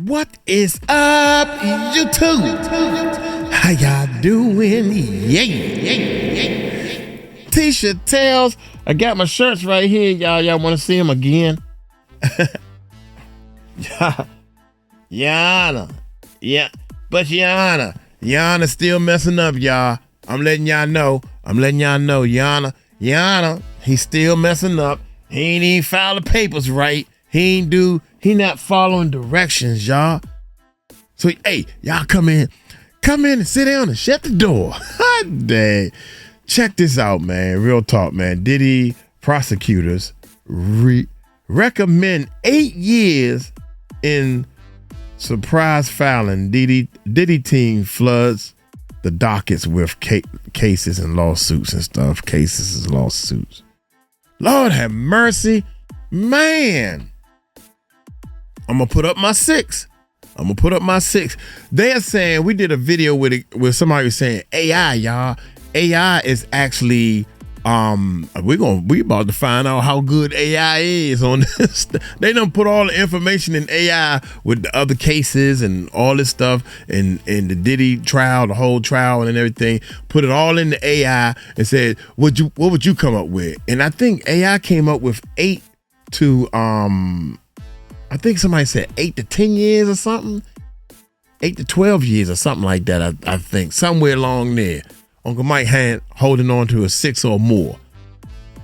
What is up, YouTube? How y'all doing? Yeah. T-shirt tells. I got my shirts right here, y'all. Y'all want to see them again? Yana. Yeah. But Yana still messing up, y'all. I'm letting y'all know. Yana, he's still messing up. He ain't even filed the papers right. He not following directions, y'all. So, hey, y'all come in and sit down and shut the door. Dang. Check this out, man. Real talk, man. Diddy prosecutors recommend 8 years in surprise filing. Diddy team floods the dockets with cases and lawsuits and stuff. Cases and lawsuits. Lord have mercy. Man. I'm going to put up my six. They're saying, we did a video with somebody saying AI, y'all. AI is actually, we about to find out how good AI is on this. They done put all the information in AI with the other cases and all this stuff and the Diddy trial, the whole trial and everything, put it all in the AI and said, what would you come up with? And I think AI came up with 8 to, I think somebody said 8 to 10 years or something. 8 to 12 years or something like that, I think. Somewhere along there. Uncle Mike holding on to a 6 or more.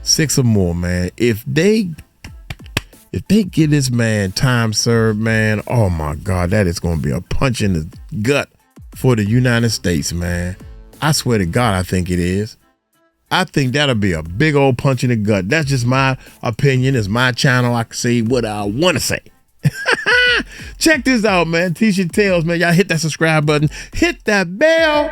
6 or more, man. If they give this man time served, man, oh my God, that is going to be a punch in the gut for the United States, man. I swear to God, I think it is. I think that'll be a big old punch in the gut. That's just my opinion. It's my channel. I can say what I want to say. Check this out, man. T-shirt tells, man. Y'all hit that subscribe button. Hit that bell.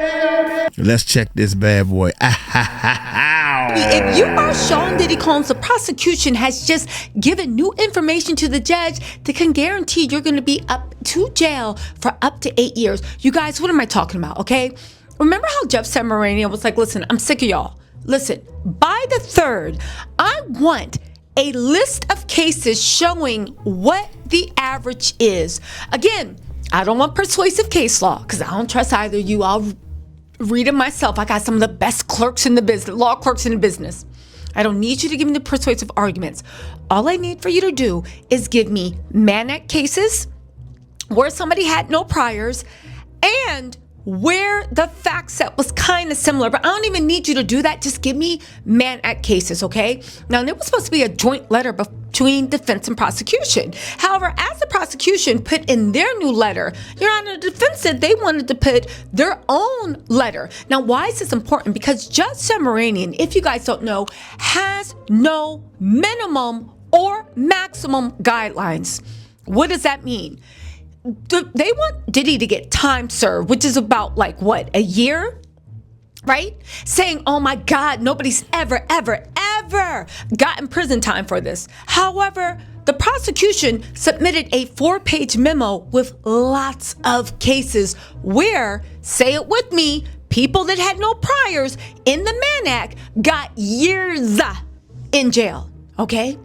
Let's check this bad boy. If you are Sean Diddy Combs, the prosecution has just given new information to the judge that can guarantee you're going to be up to jail for up to 8 years. You guys, what am I talking about, okay? Remember how Jeff Samarania was like, listen, I'm sick of y'all. Listen, by the 3rd, I want a list of cases showing what the average is. Again, I don't want persuasive case law because I don't trust either of you. I'll read it myself. I got some of the best clerks in the business, law clerks in the business. I don't need you to give me the persuasive arguments. All I need for you to do is give me Mann Act cases where somebody had no priors and where the fact set was kind of similar, but I don't even need you to do that. Just give me Mann Act cases, okay? Now, there was supposed to be a joint letter between defense and prosecution. However, as the prosecution put in their new letter, Your Honor, the defense said they wanted to put their own letter. Now, why is this important? Because Judge Samaranian, if you guys don't know, has no minimum or maximum guidelines. What does that mean? They want Diddy to get time served, which is about like what, a year, right? Saying, oh my God, nobody's ever gotten prison time for this. However, the prosecution submitted a 4-page memo with lots of cases where, say it with me, people that had no priors in the Mann Act got years in jail, okay?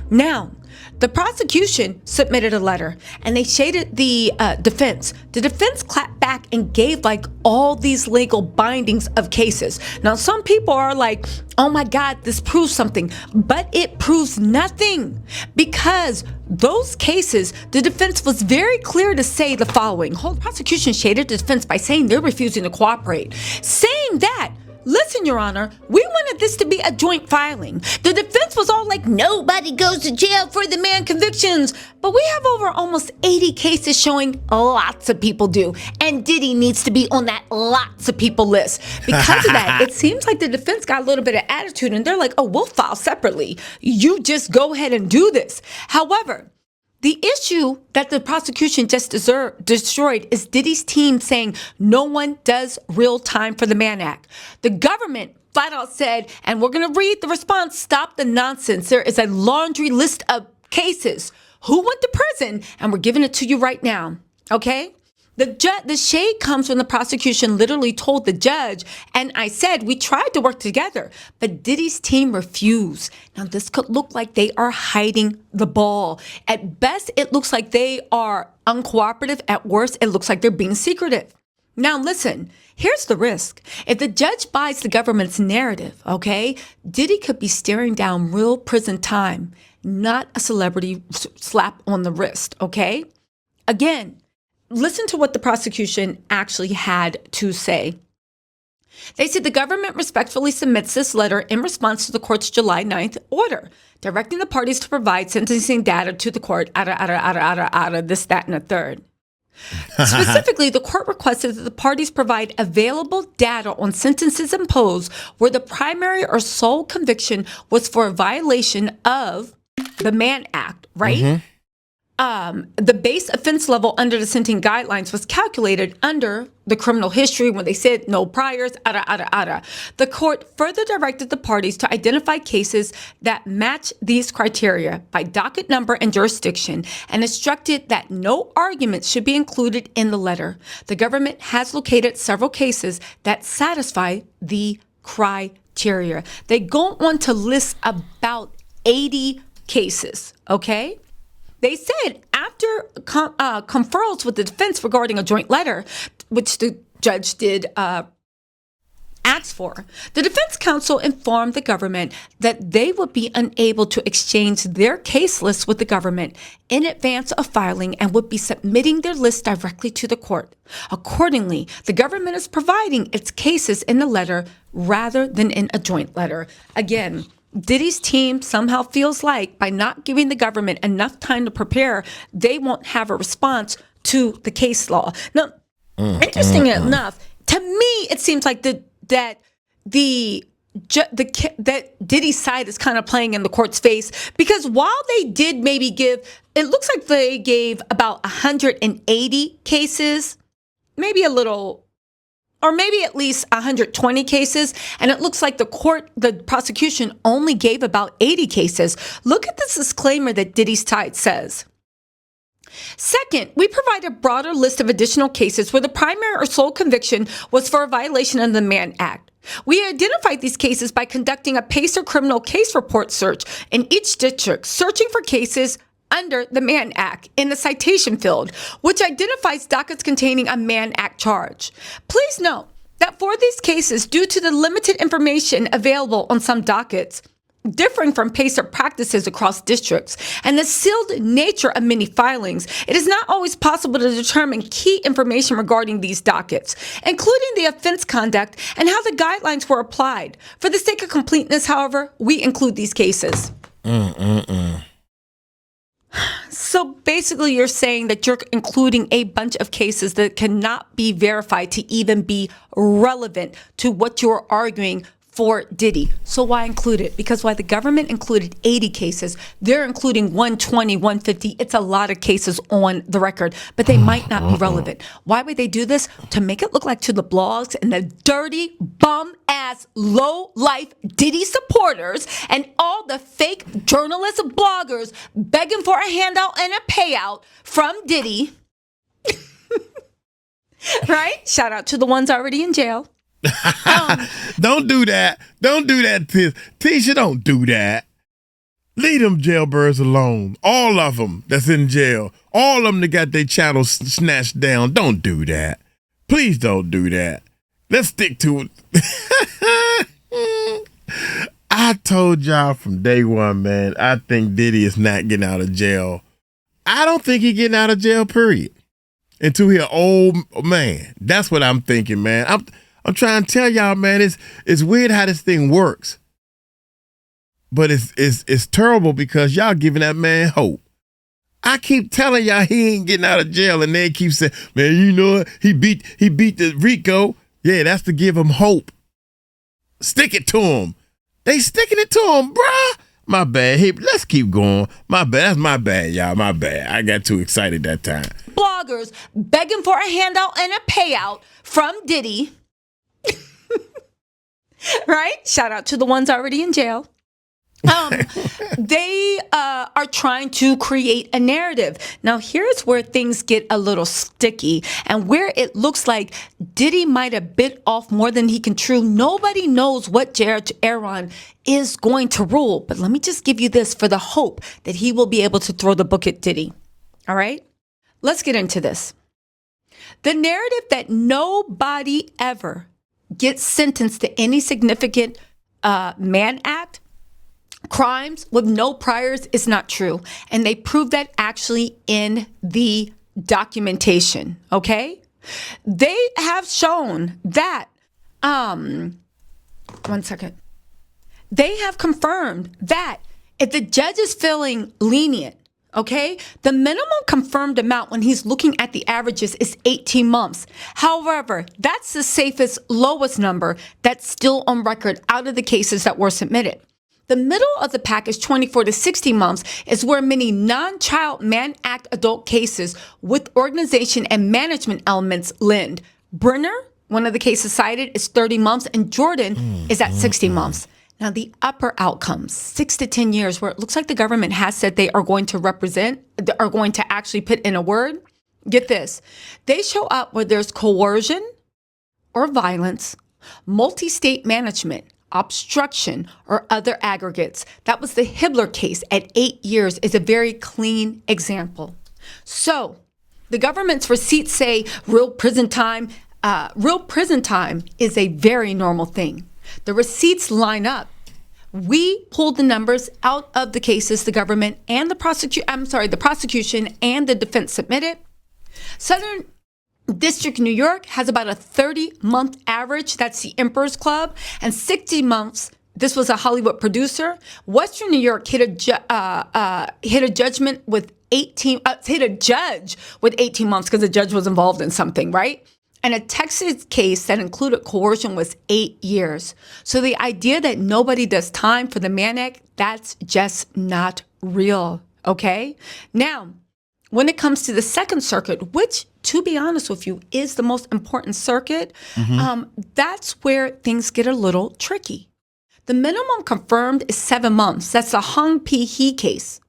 Now, the prosecution submitted a letter and they shaded the defense. The defense clapped back and gave like all these legal bindings of cases. Now, some people are like, oh my God, this proves something, but it proves nothing because those cases, the defense was very clear to say the following. The prosecution shaded the defense by saying they're refusing to cooperate, saying that, listen, Your Honor, we wanted this to be a joint filing. The defense was all like, nobody goes to jail for the Mann convictions. But we have over almost 80 cases showing lots of people do. And Diddy needs to be on that lots of people list. Because of that, it seems like the defense got a little bit of attitude and they're like, oh, we'll file separately. You just go ahead and do this. However, the issue that the prosecution just destroyed is Diddy's team saying no one does real time for the Mann Act. The government flat out said, and we're going to read the response, stop the nonsense. There is a laundry list of cases who went to prison, and we're giving it to you right now, okay? The shade comes when the prosecution literally told the judge, and I said, we tried to work together, but Diddy's team refused. Now, this could look like they are hiding the ball. At best, it looks like they are uncooperative. At worst, it looks like they're being secretive. Now, listen, here's the risk. If the judge buys the government's narrative, okay, Diddy could be staring down real prison time, not a celebrity slap on the wrist, okay? Again, listen to what the prosecution actually had to say. They said the government respectfully submits this letter in response to the court's July 9th order, directing the parties to provide sentencing data to the court, this, that, and a third. Specifically, the court requested that the parties provide available data on sentences imposed where the primary or sole conviction was for a violation of the Mann Act, right? Mm-hmm. The base offense level under the sentencing guidelines was calculated under the criminal history when they said no priors, The court further directed the parties to identify cases that match these criteria by docket number and jurisdiction and instructed that no arguments should be included in the letter. The government has located several cases that satisfy the criteria. They go on to list about 80 cases, okay? They said after conferrals with the defense regarding a joint letter, which the judge did ask for, the defense counsel informed the government that they would be unable to exchange their case lists with the government in advance of filing and would be submitting their list directly to the court. Accordingly, the government is providing its cases in the letter rather than in a joint letter. Again, Diddy's team somehow feels like by not giving the government enough time to prepare, they won't have a response to the case law. Now, interestingly enough, to me, it seems like that Diddy's side is kind of playing in the court's face, because while they did maybe give, it looks like they gave about 180 cases, maybe a little, or maybe at least 120 cases. And it looks like the prosecution only gave about 80 cases. Look at this disclaimer that Diddy's side says. Second, we provide a broader list of additional cases where the primary or sole conviction was for a violation of the Mann Act. We identified these cases by conducting a PACER criminal case report search in each district, searching for cases under the Mann Act in the citation field, which identifies dockets containing a Mann Act charge. Please note that for these cases, due to the limited information available on some dockets, differing from PACER practices across districts, and the sealed nature of many filings, it is not always possible to determine key information regarding these dockets, including the offense conduct and how the guidelines were applied. For the sake of completeness, however, we include these cases. So basically, you're saying that you're including a bunch of cases that cannot be verified to even be relevant to what you're arguing for Diddy. So why include it? Because while the government included 80 cases, they're including 120, 150. It's a lot of cases on the record, but they might not be relevant. Why would they do this? To make it look like to the blogs and the dirty, bum-ass, low-life Diddy supporters and all the fake journalist bloggers begging for a handout and a payout from Diddy. Right? Shout out to the ones already in jail. Don't do that. Don't do that, Tisha. Don't do that. Leave them jailbirds alone. All of them that's in jail. All of them that got their channels snatched down. Don't do that. Please don't do that. Let's stick to it. I told y'all from day one, man, I think Diddy is not getting out of jail. I don't think he's getting out of jail, period. Until he's an old man. That's what I'm thinking, man. I'm trying to tell y'all, man, it's weird how this thing works. But it's terrible because y'all giving that man hope. I keep telling y'all he ain't getting out of jail, and they keep saying, man, you know what? He beat the Rico. Yeah, that's to give him hope. Stick it to him. They sticking it to him, bruh. My bad. Hey, let's keep going. My bad. That's my bad, y'all. My bad. I got too excited that time. Bloggers begging for a handout and a payout from Diddy. Right? Shout out to the ones already in jail. They are trying to create a narrative. Now, here's where things get a little sticky and where it looks like Diddy might have bit off more than he can chew. Nobody knows what Judge Aaron is going to rule. But let me just give you this for the hope that he will be able to throw the book at Diddy. All right? Let's get into this. The narrative that nobody ever gets sentenced to any significant Mann Act crimes with no priors is not true. And they prove that actually in the documentation, okay? They have shown that, one second. They have confirmed that if the judge is feeling lenient, okay, the minimum confirmed amount when he's looking at the averages is 18 months. However, that's the safest, lowest number that's still on record out of the cases that were submitted. The middle of the pack is 24 to 60 months is where many non-child Mann Act adult cases with organization and management elements land. Brenner, one of the cases cited, is 30 months and Jordan is at 60 months. Now, the upper outcomes, 6 to 10 years, where it looks like the government has said they are going to actually put in a word. Get this. They show up where there's coercion or violence, multi-state management, obstruction, or other aggregates. That was the Hibbler case at 8 years is a very clean example. So the government's receipts say real prison time is a very normal thing. The receipts line up. We pulled the numbers out of the cases the government and the prosecution and the defense submitted. Southern District New York has about a 30-month average. That's the Emperor's Club. And 60 months. This was a Hollywood producer. Western New York hit a judge with 18 months because the judge was involved in something, right? And a Texas case that included coercion was 8 years. So the idea that nobody does time for the Mann Act, that's just not real, okay? Now, when it comes to the Second Circuit, which, to be honest with you, is the most important circuit, that's where things get a little tricky. The minimum confirmed is 7 months. That's the Hung P. Hee case.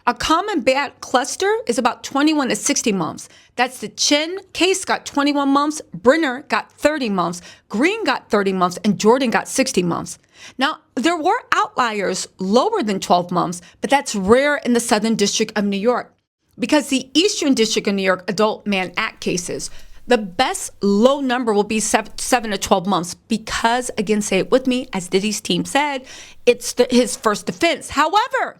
A common bad cluster is about 21 to 60 months. That's the Chin case got 21 months, Brenner got 30 months, Green got 30 months, and Jordan got 60 months. Now, there were outliers lower than 12 months, but that's rare in the Southern District of New York. Because the Eastern District of New York adult Mann Act cases, the best low number will be 7 to 12 months because, again, say it with me, as Diddy's team said, it's his first defense. However,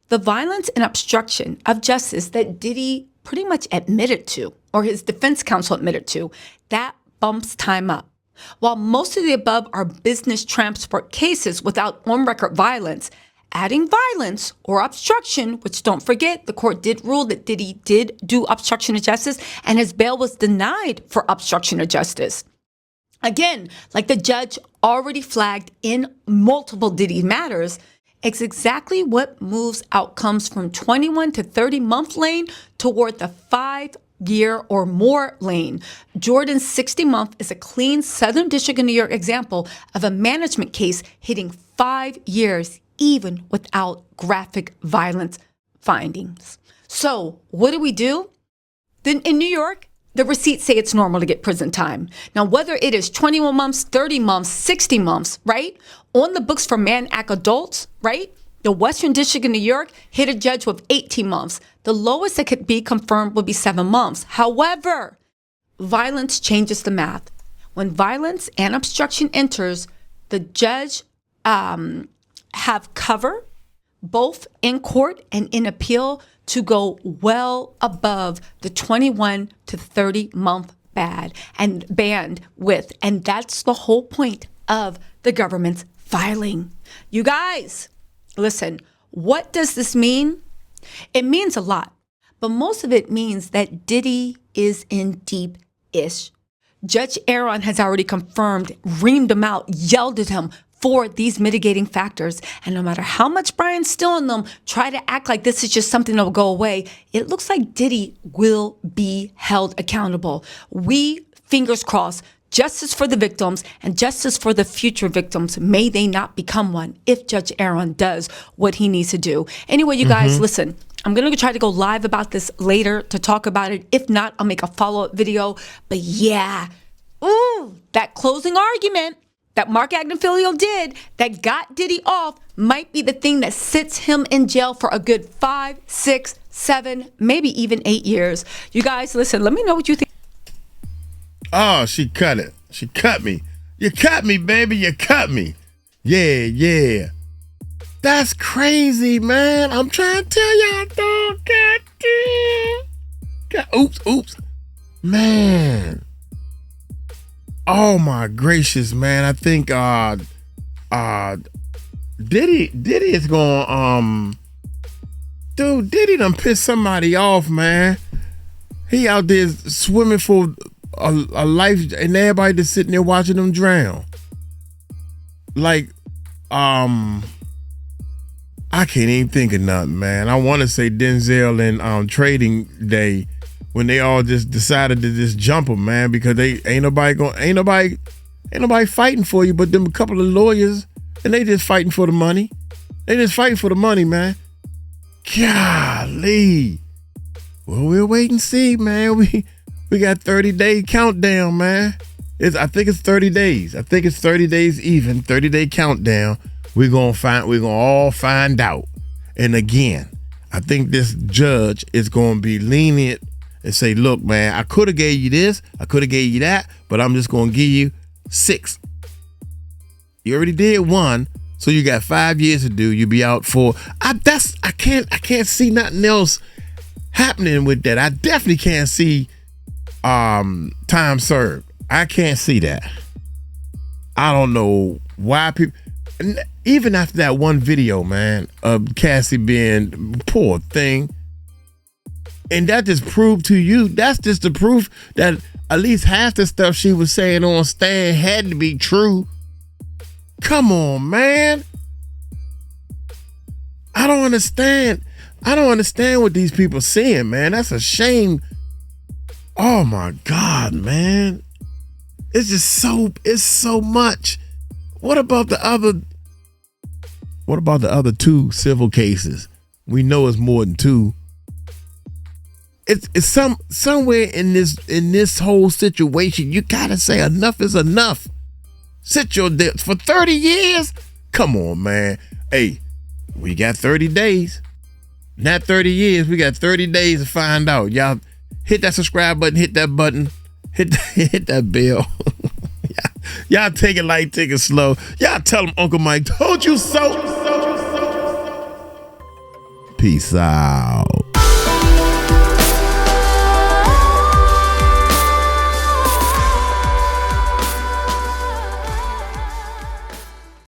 the violence and obstruction of justice that Diddy pretty much admitted to, or his defense counsel admitted to, that bumps time up. While most of the above are business transport cases without on-record violence, adding violence or obstruction, which don't forget, the court did rule that Diddy did do obstruction of justice and his bail was denied for obstruction of justice. Again, like the judge already flagged in multiple Diddy matters, it's exactly what moves outcomes from 21 to 30 month lane toward the 5-year or more lane. Jordan's 60 month is a clean Southern District of New York example of a management case hitting 5 years even without graphic violence findings. So what do? Then in New York, the receipts say it's normal to get prison time. Now, whether it is 21 months, 30 months, 60 months, right? On the books for Mann Act adults, right? The Western District of New York hit a judge with 18 months. The lowest that could be confirmed would be 7 months. However, violence changes the math. When violence and obstruction enters, the judge have cover, both in court and in appeal, to go well above the 21 to 30 month band width. And that's the whole point of the government's filing. You guys, listen, what does this mean? It means a lot, but most of it means that Diddy is in deep-ish. Judge Aaron has already confirmed, reamed him out, yelled at him for these mitigating factors. And no matter how much Brian's still on them, try to act like this is just something that will go away, it looks like Diddy will be held accountable. We, fingers crossed, Justice for the victims and justice for the future victims. May they not become one if Judge Aaron does what he needs to do. Anyway, you guys, listen, I'm going to try to go live about this later to talk about it. If not, I'll make a follow-up video. But yeah, that closing argument that Mark Agnifilio did that got Diddy off might be the thing that sits him in jail for a good 5, 6, 7, maybe even 8 years. You guys, listen, let me know what you think. Oh, she cut it. She cut me. You cut me, baby. You cut me. Yeah. That's crazy, man. I'm trying to tell y'all, dog. Oops. Man. Oh, my gracious, man. I think Diddy is going, dude, Diddy done pissed somebody off, man. He out there swimming for a life, and everybody just sitting there watching them drown. Like, I can't even think of nothing, man. I want to say Denzel and Trading Day, when they all just decided to just jump him, man, because they ain't nobody fighting for you but them couple of lawyers, and they just fighting for the money. They just fighting for the money, man. Golly. Well, we'll wait and see, man. We got 30-day countdown, man. I think it's 30 days. I think it's 30 days even, 30-day countdown. We're gonna all find out. And again, I think this judge is gonna be lenient and say, look, man, I could have gave you this, I could have gave you that, but I'm just gonna give you 6. You already did 1, so you got 5 years to do. You be out for. I can't see nothing else happening with that. I definitely can't see time served. I can't see that. I don't know why people, even after that one video, man, of Cassie being poor thing, and that just proved to you, that's just the proof that at least half the stuff she was saying on stand had to be true. Come on, man. I don't understand what these people saying, man. That's a shame. Oh my God, man. It's so much. What about the other 2 civil cases? We know it's more than 2. It's somewhere in this whole situation, you gotta say enough is enough. Sit your dicks for 30 years. Come on, man. Hey, we got 30 days. Not 30 years. We got 30 days to find out. Y'all hit that subscribe button, hit that button, hit that bell. Y'all take it light, take it slow. Y'all tell them Uncle Mike told you so. Peace out.